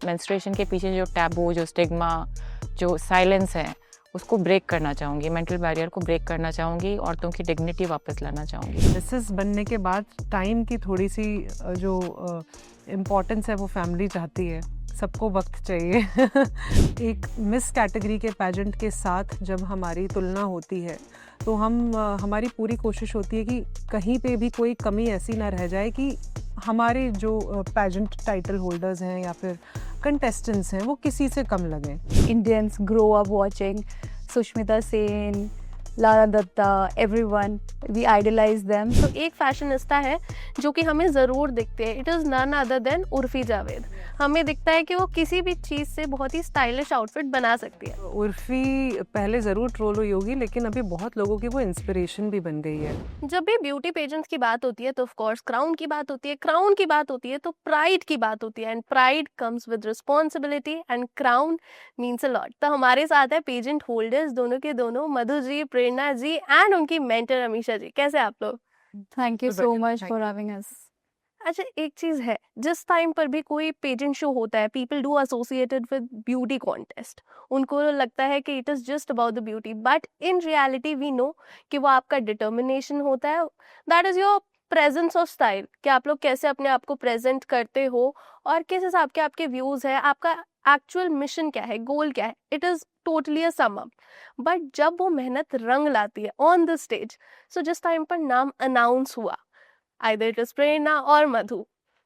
Menstruation के पीछे जो टैबू, जो स्टिग्मा, जो साइलेंस है, उसको ब्रेक करना चाहूँगी, मेंटल बैरियर को ब्रेक करना चाहूँगी, औरतों की डिग्निटी वापस लाना चाहूँगी। मिसेस बनने के बाद टाइम की थोड़ी सी जो इम्पोर्टेंस है वो फैमिली चाहती है, सबको वक्त चाहिए। एक मिस कैटेगरी के पैजेंट के साथ जब हमारी तुलना होती है तो हमारी पूरी कोशिश होती है कि कहीं पे भी कोई कमी ऐसी ना रह जाए कि हमारे जो पैजेंट टाइटल होल्डर्स हैं या फिर कंटेस्टेंट्स हैं वो किसी से कम लगें। Indians grow up watching Sushmita Sen, Lara Datta, everyone. We idolize them. तो एक फैशनिस्टा है जो कि हमें ज़रूर दिखते हैं. It is none other than Urfi Javed. हमें दिखता है कि वो किसी भी चीज़ से बहुत ही स्टाइलिश आउटफिट बना सकती है. उर्फी पहले ज़रूर ट्रोल हुई होगी लेकिन अभी बहुत लोगों की वो इंस्पिरेशन भी बन गई है। जब भी ब्यूटी पेजेंट्स की बात होती है तो ऑफ कोर्स क्राउन की बात होती है. क्राउन की बात होती है तो प्राइड की बात होती है. And pride comes with responsibility and crown means a lot. तो हमारे साथ है पेजेंट होल्डर्स दोनों के दोनों, मधु जी, प्रेरणा जी एंड उनकी मेंटर अमीशा जी. कैसे आप लोग? Thank you so much for having us. अच्छा, एक चीज है, जिस टाइम पर भी कोई पेजेंट शो होता है, people do associated with beauty contest. उनको लगता है कि it is just about the beauty, but in reality we know कि वो आपका डिटर्मिनेशन होता है. That is your presence of style, कि आप लोग कैसे अपने आप को प्रेजेंट करते हो और किस हिसाब के आपके व्यूज है, आपका एक्चुअल मिशन क्या है, गोल क्या है. It is totally a sum up. But जब वो मेहनत रंग लाती है ऑन द स्टेज, सो जिस टाइम पर नाम अनाउंस हुआ, either it is प्रेरणा और मधु,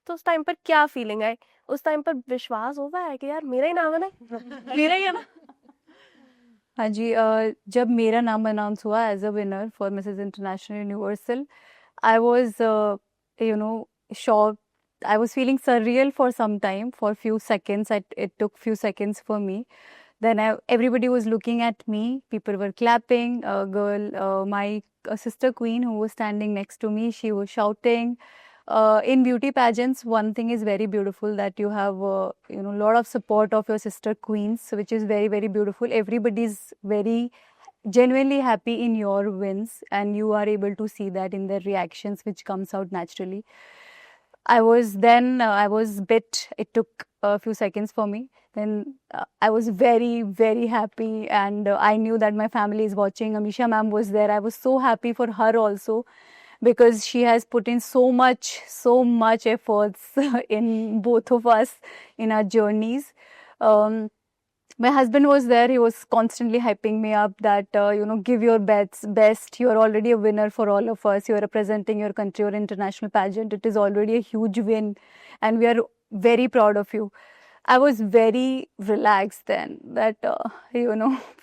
तो उस टाइम पर क्या फीलिंग आई? उस टाइम पर विश्वास होता है कि यार मेरा ही नाम है ना, मेरा ही है ना? हाँ जी, जब मेरा नाम अनाउंस हुआ as a winner for Mrs international universal, I was shock. I was feeling surreal for some time, for few seconds. It took few seconds for me. Then everybody was looking at me. People were clapping. A girl, my sister queen who was standing next to me, she was shouting. In beauty pageants, one thing is very beautiful, that you have lot of support of your sister queens, which is very, very beautiful. Everybody is very genuinely happy in your wins, and you are able to see that in their reactions, which comes out naturally. I was bit. It took a few seconds for me. Then I was very, very happy, and I knew that my family is watching. Amisha ma'am was there. I was so happy for her also, because she has put in so much efforts in both of us, in our journeys. My husband was there. He was constantly hyping me up that, give your best. You are already a winner for all of us. You are representing your country or international pageant. It is already a huge win, and we are very proud of you. I was very relaxed then that,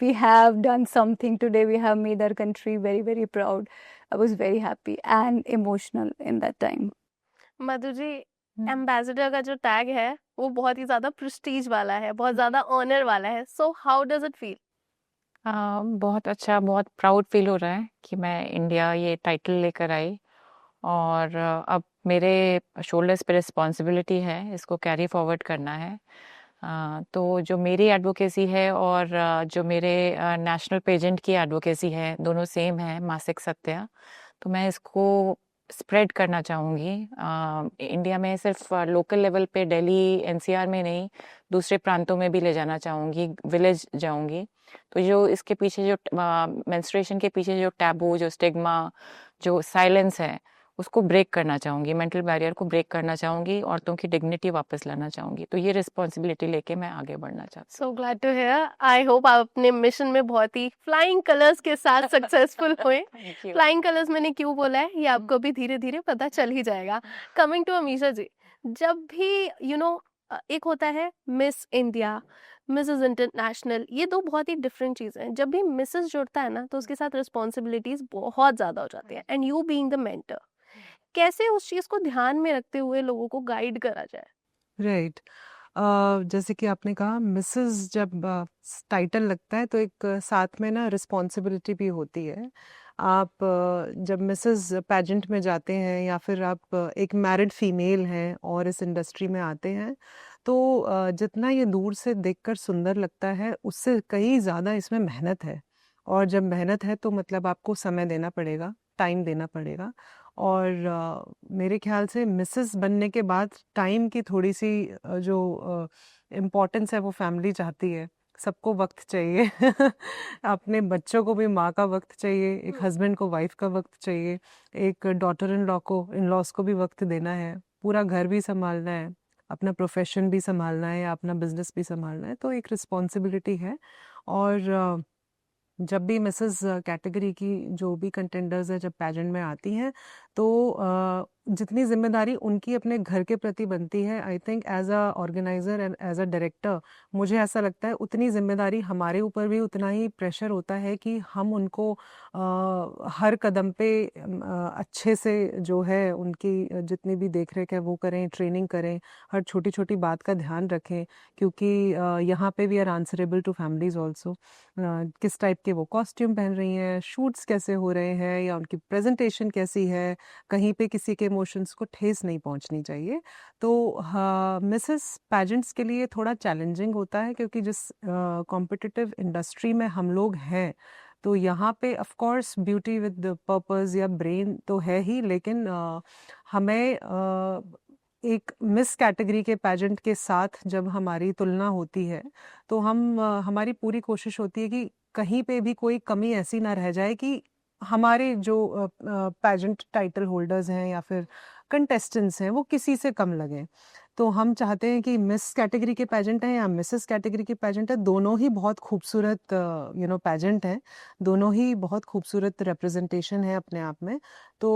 we have done something today. We have made our country very, very proud. I was very happy and emotional in that time. Madhu ji, ambassador का जो tag है वो बहुत ही ज्यादा Prestige वाला है, बहुत ज्यादा ऑनर वाला है. So how does it feel? बहुत अच्छा, बहुत प्राउड फील हो रहा है कि मैं इंडिया ये टाइटल लेकर आई, और अब मेरे शोल्डर्स पे रिस्पॉन्सिबिलिटी है इसको कैरी फॉरवर्ड करना है. तो जो मेरी एडवोकेसी है और जो मेरे नेशनल पेजेंट की एडवोकेसी है, दोनों सेम है, मासिक सत्या. तो मैं इसको स्प्रेड करना चाहूँगी इंडिया में, सिर्फ लोकल लेवल पे दिल्ली एनसीआर में नहीं, दूसरे प्रांतों में भी ले जाना चाहूँगी, विलेज जाऊँगी. तो जो इसके पीछे जो मेंस्ट्रुएशन के पीछे जो टैबू, जो स्टिग्मा, जो साइलेंस है, उसको ब्रेक करना चाहूँगी, मेंटल बैरियर को ब्रेक करना चाहूँगी, औरतों की डिग्निटी वापस लाना चाहूँगी. तो ये रिस्पॉन्सिबिलिटी लेके मैं आगे बढ़ना चाहती हूँ. So glad to here. I hope आप अपने मिशन में बहुत ही फ्लाइंग कलर्स के साथ सक्सेसफुल हुए. फ्लाइंग कलर्स मैंने क्यों बोला है ये आपको भी धीरे धीरे पता चल ही जाएगा. कमिंग टू अमीशा जी, जब भी एक होता है मिस इंडिया, मिसेस इंटरनेशनल, ये दो बहुत ही डिफरेंट चीज़ें हैं. जब भी मिसेस जुड़ता है ना तो उसके साथ रिस्पॉन्सिबिलिटीज बहुत ज़्यादा हो जाती हैं. And you being the mentor, कैसे उस चीज़ को ध्यान में रखते हुए लोगों को गाइड करा जाए? राइट. जैसे कि आपने कहा, मिसेस जब टाइटल लगता है तो एक साथ में ना रिस्पॉन्सिबिलिटी भी होती है. आप जब मिसेस पैजेंट में जाते हैं या फिर आप एक मैरिड फीमेल हैं और इस इंडस्ट्री में आते हैं, तो जितना ये दूर से देखकर सुंदर लगता है उससे कहीं ज़्यादा इसमें मेहनत है. और जब मेहनत है तो मतलब आपको समय देना पड़ेगा, टाइम देना पड़ेगा. और मेरे ख्याल से मिसेस बनने के बाद टाइम की थोड़ी सी जो इम्पोर्टेंस है वो फैमिली चाहती है। सबको वक्त चाहिए अपने बच्चों को भी माँ का वक्त चाहिए, एक हस्बैंड को वाइफ का वक्त चाहिए, एक डॉटर इन लॉ को इन लॉज को भी वक्त देना है, पूरा घर भी संभालना है, अपना प्रोफेशन भी संभालना है या अपना बिजनेस भी संभालना है, तो एक रिस्पॉन्सिबिलिटी है। और जब भी मिसेस कैटेगरी की जो भी कंटेंडर्स है जब पैजेंट में आती हैं तो जितनी जिम्मेदारी उनकी अपने घर के प्रति बनती है, I think as a organizer and as a director मुझे ऐसा लगता है उतनी जिम्मेदारी हमारे ऊपर भी उतना ही प्रेशर होता है कि हम उनको हर कदम पे अच्छे से जो है उनकी जितनी भी देख रेख है वो करें, ट्रेनिंग करें, हर छोटी छोटी बात का ध्यान रखें, क्योंकि यहाँ पे we are answerable to families also. किस टाइप के वो कॉस्ट्यूम पहन रही हैं, शूट्स कैसे हो रहे हैं या उनकी प्रेजेंटेशन कैसी है, कहीं पे किसी के इमोशंस को ठेस नहीं पहुंचनी चाहिए। तो मिसेस पैजेंट्स के लिए थोड़ा चैलेंजिंग होता है, क्योंकि जिस कॉम्पिटिटिव इंडस्ट्री में हम लोग हैं तो यहाँ पे of course beauty with purpose या ब्रेन तो है ही, लेकिन हमें एक मिस कैटेगरी के पैजेंट के साथ जब हमारी तुलना होती है तो हमारी पूरी कोशिश होती है कि कहीं पे भी कोई कमी ऐसी ना रह जाए कि हमारे जो पैजेंट टाइटल होल्डर्स हैं या फिर कंटेस्टेंट्स हैं वो किसी से कम लगें। तो हम चाहते हैं कि मिस कैटेगरी के पैजेंट हैं या मिसेस कैटेगरी के पैजेंट हैं, दोनों ही बहुत खूबसूरत पैजेंट हैं, दोनों ही बहुत खूबसूरत रिप्रेजेंटेशन है अपने आप में। तो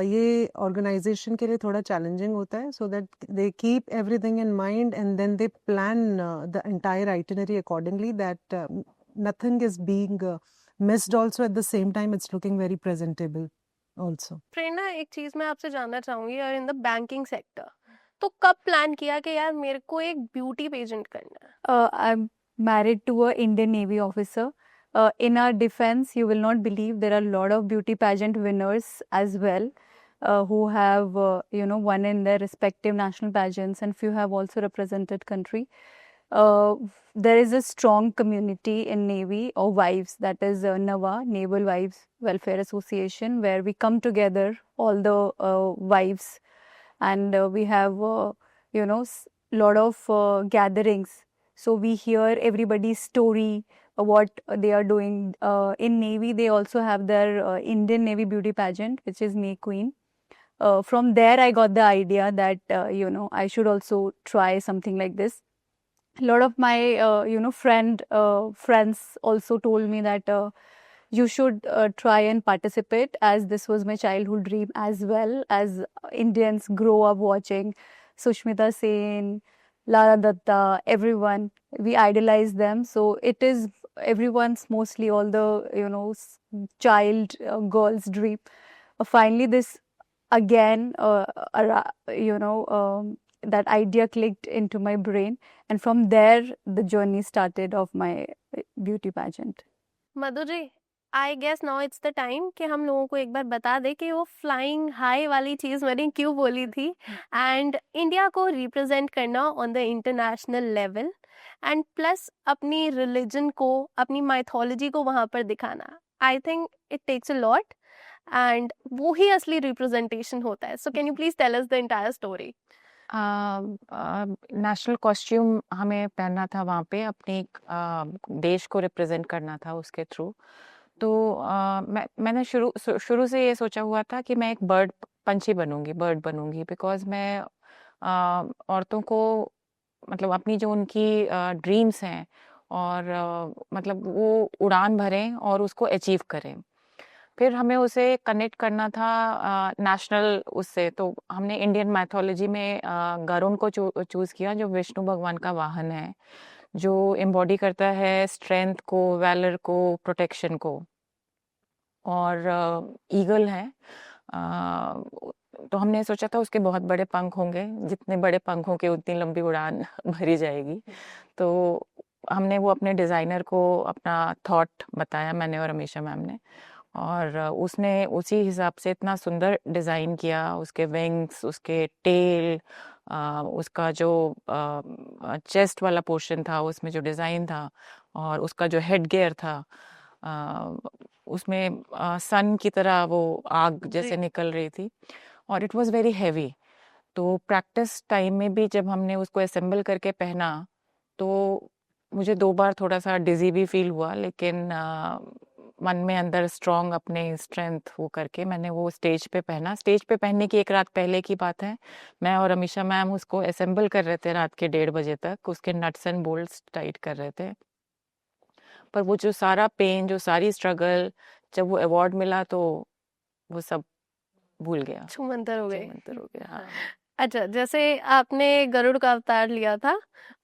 ये ऑर्गेनाइजेशन के लिए थोड़ा चैलेंजिंग होता है, so that they keep everything in mind and then they plan the entire itinerary accordingly, that nothing is being missed, also at the same time it's looking very presentable also. प्रेरणा, एक चीज मैं आपसे जानना चाहूंगी, और in the banking sector तो कब plan किया कि यार मेरे को एक ब्यूटी पेजेंट करना है? I'm married to a Indian Navy officer. In our defense, you will not believe there are a lot of beauty pageant winners as well, who have won in their respective national pageants, and few have also represented country. There is a strong community in Navy of wives, that is NAVA, Naval Wives Welfare Association, where we come together, all the wives, and we have lot of gatherings, so we hear everybody's story, what they are doing. In Navy they also have their Indian Navy beauty pageant, which is May Queen. From there I got the idea that I should also try something like this. A lot of my friends also told me that you should try and participate, as this was my childhood dream as well, as Indians grow up watching Sushmita Sen, Lara Datta, everyone. We idolize them. So it is everyone's, mostly all the, child girls' dream. Finally, this again, that idea clicked into my brain. And from there, the journey started of my beauty pageant. Madhu ji, I guess now it's the time कि हम लोगों को एक बार बता दे कि वो flying high वाली चीज़ मैंने क्यों बोली थी, एंड इंडिया को रिप्रेजेंट करना on the international level, and plus अपनी रिलीजन को, अपनी माइथोलॉजी को वहाँ पर दिखाना। I think it takes a lot, and वो ही असली रिप्रेजेंटेशन होता है। So can you please tell us the entire story? National costume हमें पहनना था वहाँ पे, अपने देश को रिप्रेजेंट करना था उसके थ्रू। तो मैंने शुरू से ये सोचा हुआ था कि मैं एक पंछी बनूंगी, बर्ड बनूंगी, बिकॉज मैं औरतों को मतलब अपनी जो उनकी ड्रीम्स हैं और मतलब वो उड़ान भरें और उसको अचीव करें। फिर हमें उसे कनेक्ट करना था नेशनल उससे, तो हमने इंडियन मैथोलॉजी में गरुड़ को चूज़ किया, जो विष्णु भगवान का वाहन है, जो एम्बॉडी करता है स्ट्रेंथ को, वैलर को, प्रोटेक्शन को। और ईगल है, तो हमने सोचा था उसके बहुत बड़े पंख होंगे, जितने बड़े पंख होंगे उतनी लंबी उड़ान भरी जाएगी। तो हमने वो अपने डिज़ाइनर को अपना थॉट बताया, मैंने और अमीशा मैम ने, और उसने उसी हिसाब से इतना सुंदर डिज़ाइन किया। उसके विंग्स, उसके टेल, उसका जो चेस्ट वाला पोर्शन था उसमें जो डिज़ाइन था, और उसका जो हेड गियर था उसमें सन की तरह वो आग जैसे निकल रही थी, और इट वाज वेरी हैवी। तो प्रैक्टिस टाइम में भी जब हमने उसको असेंबल करके पहना तो मुझे 2 बार थोड़ा-सा डिज़ी भी फ़ील हुआ, लेकिन मन में अंदर स्ट्रॉन्ग अपने स्ट्रेंथ वो करके मैंने वो स्टेज पे पहना। स्टेज पे पहनने की 1 रात पहले की बात है। मैं और अमीषा मैम उसको असेंबल कर रहे थे रात के 1:30 बजे तक, उसके नट्स एंड बोल्ट्स टाइट कर रहे थे। पर वो जो सारा पेन, जो सारी स्ट्रगल, जब वो अवार्ड मिला तो वो सब भूल गया, छूमंतर हो गए। छूमंतर हो गया। हाँ। अच्छा, जैसे आपने गरुड़ का अवतार लिया था,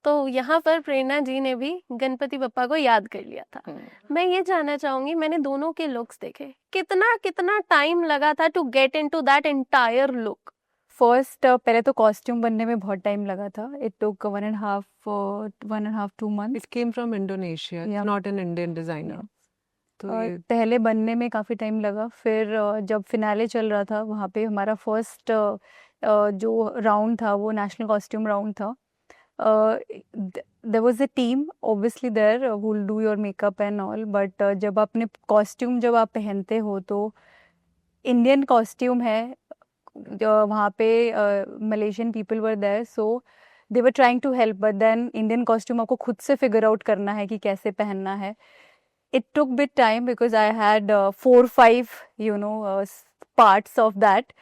तो यहाँ पर प्रेरणा जी ने भी गणपति बप्पा को याद कर लिया था। मैं ये जानना चाहूंगी, मैंने दोनों के लुक्स देखे, कितना कितना टाइम लगा था to get into that entire look? First पहले तो कॉस्ट्यूम बनने में बहुत टाइम लगा था. It took 1.5 2 months. It came from Indonesia. It's Yeah. not an Indian designer. Yeah. तो और ये पहले बनने में काफ़ी टाइम लगा. फिर जब फिनाले चल रहा था वहाँ पे हमारा फर्स्ट जो राउंड था वो नेशनल कॉस्ट्यूम राउंड था. There was a team obviously there who will do your makeup and all, but जब अपने कॉस्ट्यूम जब आप पहनते हो तो इंडियन कॉस्ट्यूम है. वहाँ पे Malaysian people were there, so they were trying to help, but then Indian costume आपको खुद से फिगर आउट करना है कि कैसे पहनना है. It took bit time because I had 4-5 parts of that.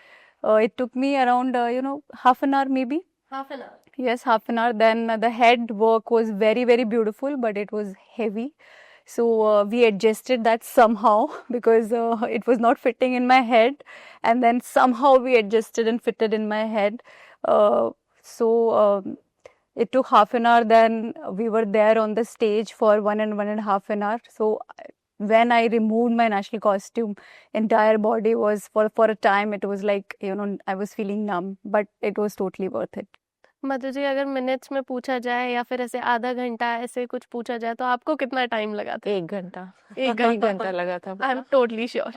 It took me around half an hour maybe. Half an hour. Yes, half an hour. Then the head work was very very beautiful, but it was heavy. So we adjusted that somehow because it was not fitting in my head, and then somehow we adjusted and fitted in my head. So it took half an hour. Then we were there on the stage for 1.5 hours. So when I removed my national costume, entire body was for a time it was like I was feeling numb, but it was totally worth it. Madhu ji, अगर minutes में पूछा जाए या फिर ऐसे आधा घंटा ऐसे कुछ पूछा जाए तो आपको कितना टाइम लगा था? 1 घंटा। 1 1 घंटा लगा था। I am totally sure.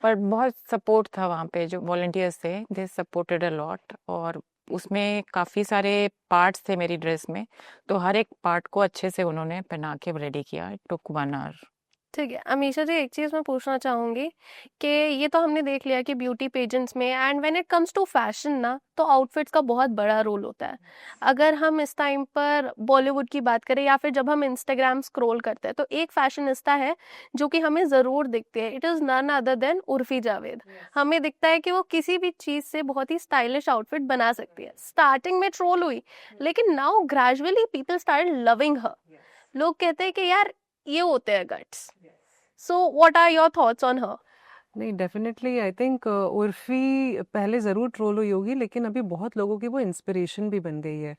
पर बहुत सपोर्ट था वहाँ पे, जो वॉलंटियर्स थे दे सपोर्टेड अ लॉट, और उसमें काफ़ी सारे पार्ट्स थे मेरी ड्रेस में, तो हर एक पार्ट को अच्छे से उन्होंने पहना के रेडी किया. It took 1 hour. ठीक है अमीषा जी, एक चीज़ मैं पूछना चाहूँगी कि ये तो हमने देख लिया कि ब्यूटी पेजेंट्स में and when it comes to fashion ना, तो आउटफिट्स का बहुत बड़ा रोल होता है. अगर हम इस टाइम पर बॉलीवुड की बात करें या फिर जब हम इंस्टाग्राम स्क्रॉल करते हैं, तो एक फैशनिस्ता है जो कि हमें ज़रूर दिखती है. It is none other than Urfi Javed. हमें दिखता है कि वो किसी भी चीज़ से बहुत ही स्टाइलिश आउटफिट बना सकती है. स्टार्टिंग में ट्रोल हुई, लेकिन now gradually people start loving her. लोग कहते हैं कि यार ये होते हैं guts. So what are your thoughts on her? नहीं, डेफिनेटली आई थिंक उर्फी पहले ज़रूर ट्रोल हुई होगी, लेकिन अभी बहुत लोगों की वो इंस्पिरेशन भी बन गई है.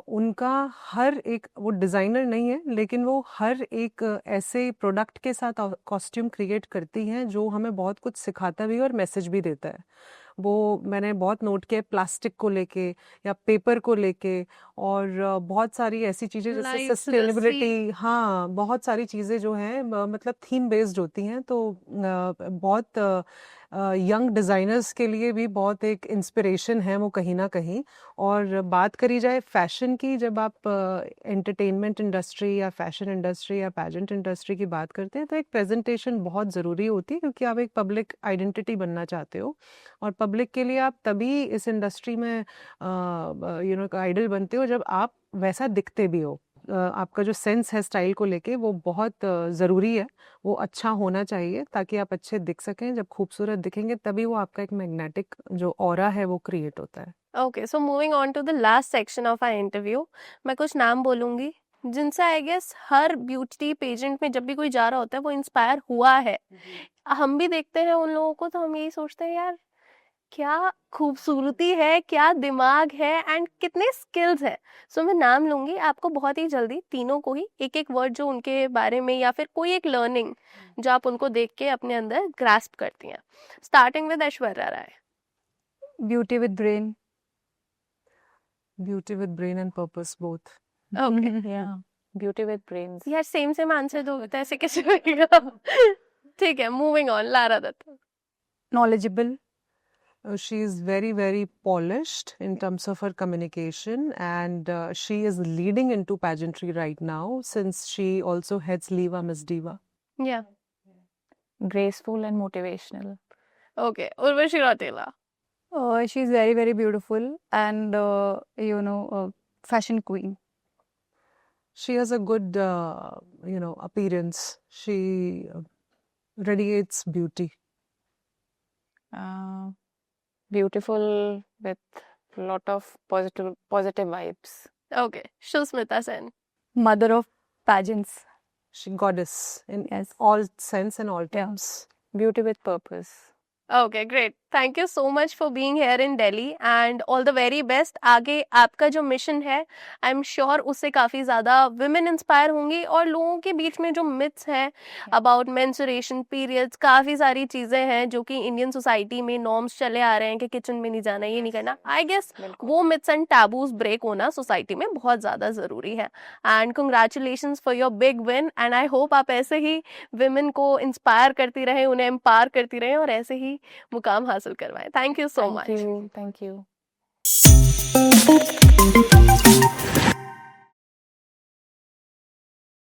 उनका हर एक, वो डिज़ाइनर नहीं है लेकिन वो हर एक ऐसे प्रोडक्ट के साथ कॉस्ट्यूम क्रिएट करती हैं जो हमें बहुत कुछ सिखाता भी है और मैसेज भी देता है. वो मैंने बहुत नोट किया है, प्लास्टिक को लेके या पेपर को लेके, और बहुत सारी ऐसी चीज़ें जैसे Lights, the सस्टेनेबिलिटी. हाँ, बहुत सारी चीज़ें जो हैं मतलब थीम बेस्ड होती हैं, तो बहुत यंग डिज़ाइनर्स के लिए भी बहुत एक इंस्पिरेशन है वो कहीं ना कहीं. और बात करी जाए फैशन की, जब आप एंटरटेनमेंट इंडस्ट्री या फैशन इंडस्ट्री या पैजेंट इंडस्ट्री की बात करते हैं, तो एक प्रेजेंटेशन बहुत ज़रूरी होती है, क्योंकि आप एक पब्लिक आइडेंटिटी बनना चाहते हो, और पब्लिक के लिए आप तभी इस इंडस्ट्री में आइडल बनते हो जब आप वैसा दिखते भी हो. आपका जो सेंस है स्टाइल को लेके वो बहुत ज़रूरी है. वो अच्छा होना चाहिए ताकि आप अच्छे दिख सकें. जब खूबसूरत दिखेंगे तभी वो आपका एक मैग्नेटिक जो ऑरा है वो क्रिएट होता है. Okay, so moving on to the last section of our interview. मैं कुछ नाम बोलूँगी जिनसे आई गेस हर ब्यूटी पेजेंट में जब भी कोई जा रहा होता है वो इंस्पायर हुआ है. हम भी देखते हैं उन लोगों को, तो हम यही सोचते हैं यार क्या खूबसूरती है, क्या दिमाग है एंड कितने स्किल्स है. सो मैं नाम लूंगी, आपको बहुत ही जल्दी तीनों को ही एक एक वर्ड जो उनके बारे में या फिर कोई एक लर्निंग जो आप उनको देख के अपने अंदर ग्रास्प करती हैं. Starting with Aishwarya Rai. Beauty with brain. Beauty with brain and purpose both. Okay या ब्यूटी विद ब्रेन्स. यार सेम आंसर दो तो ऐसे कैसे होगा? ठीक है, moving on. Lara Dutta. Knowledgeable. She is very, very polished in terms of her communication, and she is leading into pageantry right now since she also heads Liva Miss Diva. या graceful and motivational. Okay. Urvashi Rautela. She's very very beautiful and fashion queen. She has a good, appearance. She radiates beauty. Beautiful with lot of positive vibes. Okay, Shusmita Sen. Mother of pageants. She goddess in Yes. all sense and all Yeah. terms. Beauty with purpose. Okay, great. Thank you so much for being here in Delhi and all the very best. आगे आपका जो mission है, I am sure उससे काफ़ी ज़्यादा women inspire होंगी और लोगों के बीच में जो मिथ्स हैं अबाउट मेंस्ट्रुएशन पीरियड्स, काफ़ी सारी चीज़ें हैं जो कि इंडियन सोसाइटी में नॉर्म्स चले आ रहे हैं कि किचन में नहीं जाना, ये नहीं करना. आई गेस वो मिथ्स एंड टैबूज ब्रेक होना सोसाइटी में बहुत ज़्यादा ज़रूरी है. And congratulations for your big win and I hope आप ऐसे ही विमेन को इंस्पायर करती रहें, उन्हें एम्पावर करती रहें और ऐसे ही मुकाम हासिल करवाएं. Thank you so much. Thank you.